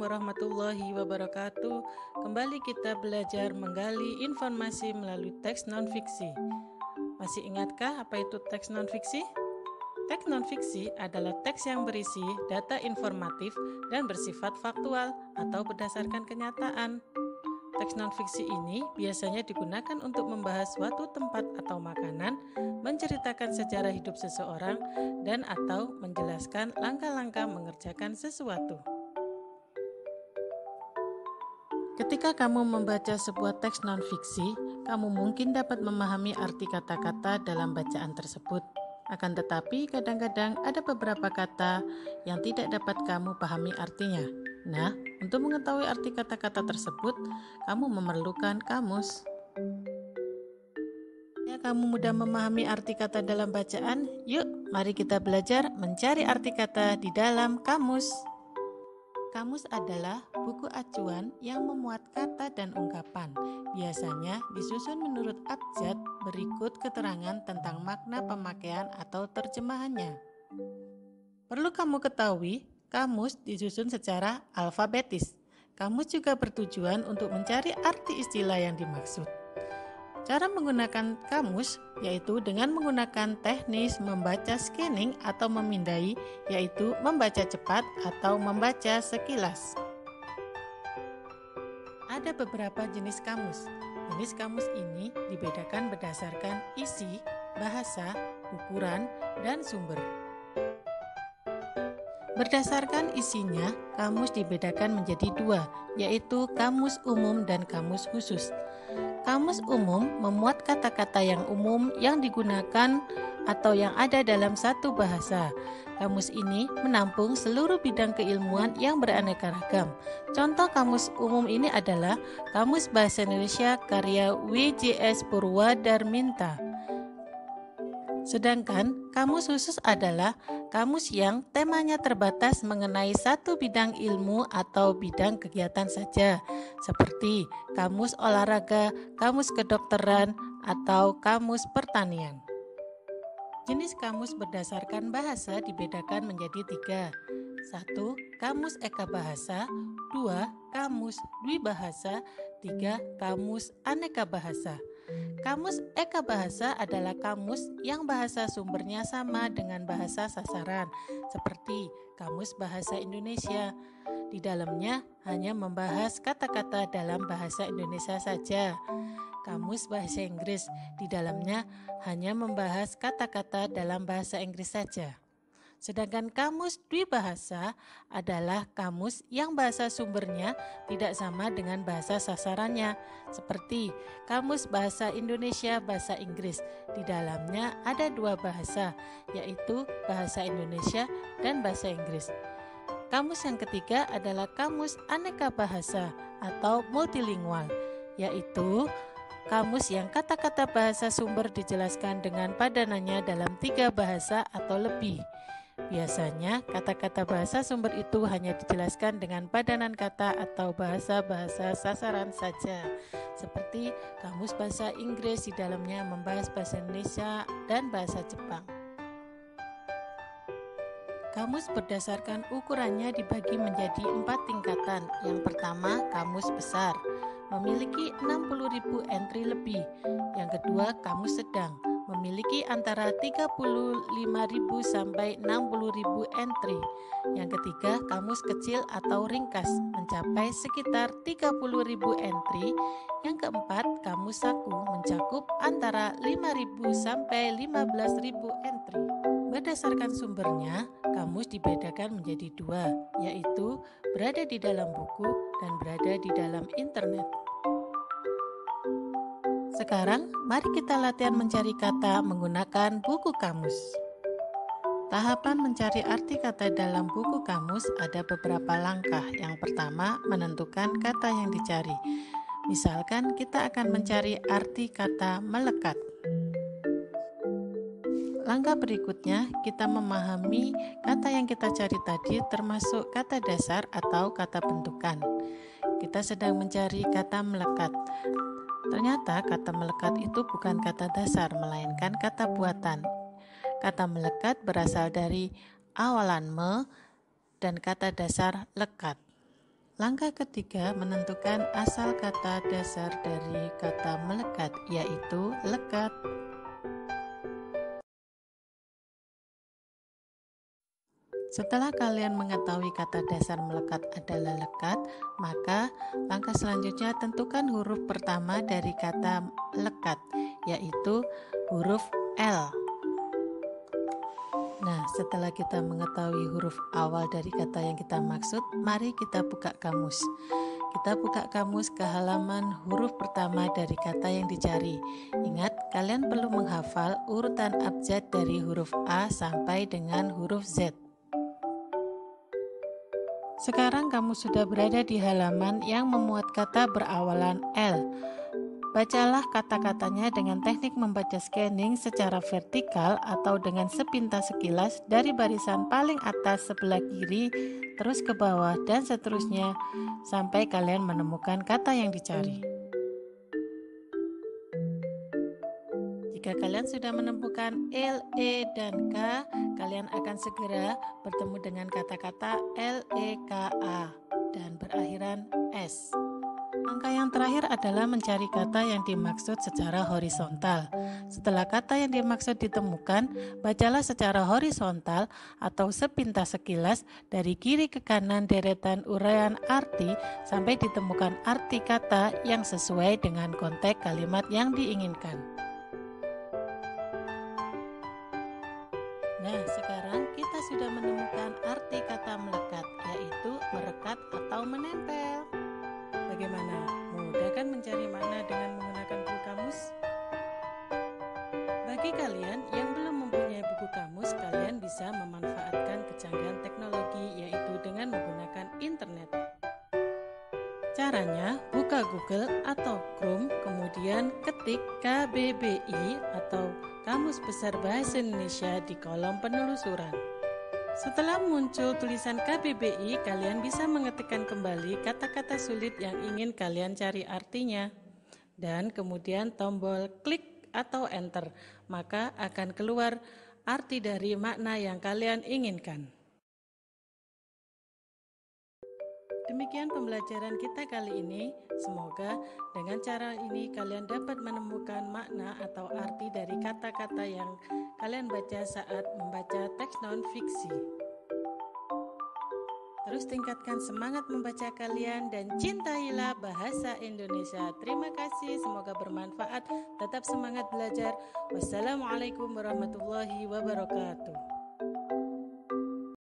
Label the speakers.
Speaker 1: warahmatullahi wabarakatuh. Kembali kita belajar menggali informasi melalui teks non-fiksi. Masih ingatkah apa itu teks non-fiksi? Teks non-fiksi adalah teks yang berisi data informatif dan bersifat faktual atau berdasarkan kenyataan. Teks non-fiksi ini biasanya digunakan untuk membahas suatu tempat atau makanan, menceritakan sejarah hidup seseorang, dan atau menjelaskan langkah-langkah mengerjakan sesuatu. Ketika kamu membaca sebuah teks non-fiksi, kamu mungkin dapat memahami arti kata-kata dalam bacaan tersebut. Akan tetapi, kadang-kadang ada beberapa kata yang tidak dapat kamu pahami artinya. Nah, untuk mengetahui arti kata-kata tersebut, kamu memerlukan kamus. Ya, kamu mudah memahami arti kata dalam bacaan? Yuk, mari kita belajar mencari arti kata di dalam kamus. Kamus adalah buku acuan yang memuat kata dan ungkapan. Biasanya disusun menurut abjad berikut keterangan tentang makna pemakaian atau terjemahannya. Perlu kamu ketahui, kamus disusun secara alfabetis. Kamus juga bertujuan untuk mencari arti istilah yang dimaksud. Cara menggunakan kamus yaitu dengan menggunakan teknis membaca scanning atau memindai, yaitu membaca cepat atau membaca sekilas. Ada beberapa jenis kamus. Jenis kamus ini dibedakan berdasarkan isi, bahasa, ukuran, dan sumber. Berdasarkan isinya, kamus dibedakan menjadi dua, yaitu kamus umum dan kamus khusus. Kamus umum memuat kata-kata yang umum yang digunakan atau yang ada dalam satu bahasa. Kamus ini menampung seluruh bidang keilmuan yang beraneka ragam. Contoh kamus umum ini adalah Kamus Bahasa Indonesia karya W.J.S. Purwadarminta. Sedangkan kamus khusus adalah kamus yang temanya terbatas mengenai satu bidang ilmu atau bidang kegiatan saja, seperti kamus olahraga, kamus kedokteran, atau kamus pertanian. Jenis kamus berdasarkan bahasa dibedakan menjadi tiga. 1. Kamus eka bahasa. 2. Kamus dwibahasa. 3. Kamus aneka bahasa. Kamus eka bahasa adalah kamus yang bahasa sumbernya sama dengan bahasa sasaran, seperti Kamus Bahasa Indonesia. Di dalamnya hanya membahas kata-kata dalam bahasa Indonesia saja. Kamus Bahasa Inggris, di dalamnya hanya membahas kata-kata dalam bahasa Inggris saja. Sedangkan kamus dwibahasa adalah kamus yang bahasa sumbernya tidak sama dengan bahasa sasarannya, seperti Kamus Bahasa Indonesia Bahasa Inggris. Di dalamnya ada dua bahasa, yaitu bahasa Indonesia dan bahasa Inggris. Kamus yang ketiga adalah kamus aneka bahasa atau multilingual, yaitu kamus yang kata-kata bahasa sumber dijelaskan dengan padanannya dalam 3 bahasa atau lebih. Biasanya, kata-kata bahasa sumber itu hanya dijelaskan dengan padanan kata atau bahasa-bahasa sasaran saja, seperti Kamus Bahasa Inggris di dalamnya membahas bahasa Indonesia dan bahasa Jepang. Kamus berdasarkan ukurannya dibagi menjadi 4 tingkatan. Yang pertama, kamus besar, memiliki 60.000 entry lebih. Yang kedua, kamus sedang, memiliki antara 35.000 sampai 60.000 entry. Yang ketiga, kamus kecil atau ringkas, mencapai sekitar 30.000 entry. Yang keempat, kamus saku, mencakup antara 5.000 sampai 15.000 entry. Berdasarkan sumbernya, kamus dibedakan menjadi dua, yaitu berada di dalam buku dan berada di dalam internet. Sekarang, mari kita latihan mencari kata menggunakan buku kamus. Tahapan mencari arti kata dalam buku kamus ada beberapa langkah. Yang pertama, menentukan kata yang dicari. Misalkan kita akan mencari arti kata melekat. Langkah berikutnya, kita memahami kata yang kita cari tadi termasuk kata dasar atau kata bentukan. Kita sedang mencari kata melekat. Ternyata kata melekat itu bukan kata dasar, melainkan kata buatan. Kata melekat berasal dari awalan me dan kata dasar lekat. Langkah ketiga, menentukan asal kata dasar dari kata melekat, yaitu lekat. Setelah kalian mengetahui kata dasar melekat adalah lekat, maka langkah selanjutnya tentukan huruf pertama dari kata lekat, yaitu huruf L. Nah, setelah kita mengetahui huruf awal dari kata yang kita maksud, mari kita buka kamus. Kita buka kamus ke halaman huruf pertama dari kata yang dicari. Ingat, kalian perlu menghafal urutan abjad dari huruf A sampai dengan huruf Z. Sekarang kamu sudah berada di halaman yang memuat kata berawalan L. Bacalah kata-katanya dengan teknik membaca scanning secara vertikal atau dengan sepintas sekilas dari barisan paling atas sebelah kiri terus ke bawah dan seterusnya sampai kalian menemukan kata yang dicari. Jika kalian sudah menemukan L, E, dan K, kalian akan segera bertemu dengan kata-kata L, E, K, A dan berakhiran S. Langkah yang terakhir adalah mencari kata yang dimaksud secara horizontal. Setelah kata yang dimaksud ditemukan, bacalah secara horizontal atau sepintas sekilas dari kiri ke kanan deretan uraian arti sampai ditemukan arti kata yang sesuai dengan konteks kalimat yang diinginkan. Nah, sekarang kita sudah menemukan arti kata melekat, yaitu merekat atau menempel. Bagaimana? Mudah kan mencari makna dengan menggunakan buku kamus? Bagi kalian yang belum mempunyai buku kamus, kalian bisa memanfaatkan kecanggihan teknologi, yaitu dengan menggunakan internet. Caranya, buka Google atau Chrome, kemudian ketik KBBI atau Kamus Besar Bahasa Indonesia di kolom penelusuran. Setelah muncul tulisan KBBI, kalian bisa mengetikkan kembali kata-kata sulit yang ingin kalian cari artinya. Dan kemudian tombol klik atau enter, maka akan keluar arti dari makna yang kalian inginkan. Demikian pembelajaran kita kali ini. Semoga dengan cara ini kalian dapat menemukan makna atau arti dari kata-kata yang kalian baca saat membaca teks non-fiksi. Terus tingkatkan semangat membaca kalian dan cintailah bahasa Indonesia. Terima kasih, semoga bermanfaat. Tetap semangat belajar. Wassalamualaikum warahmatullahi wabarakatuh.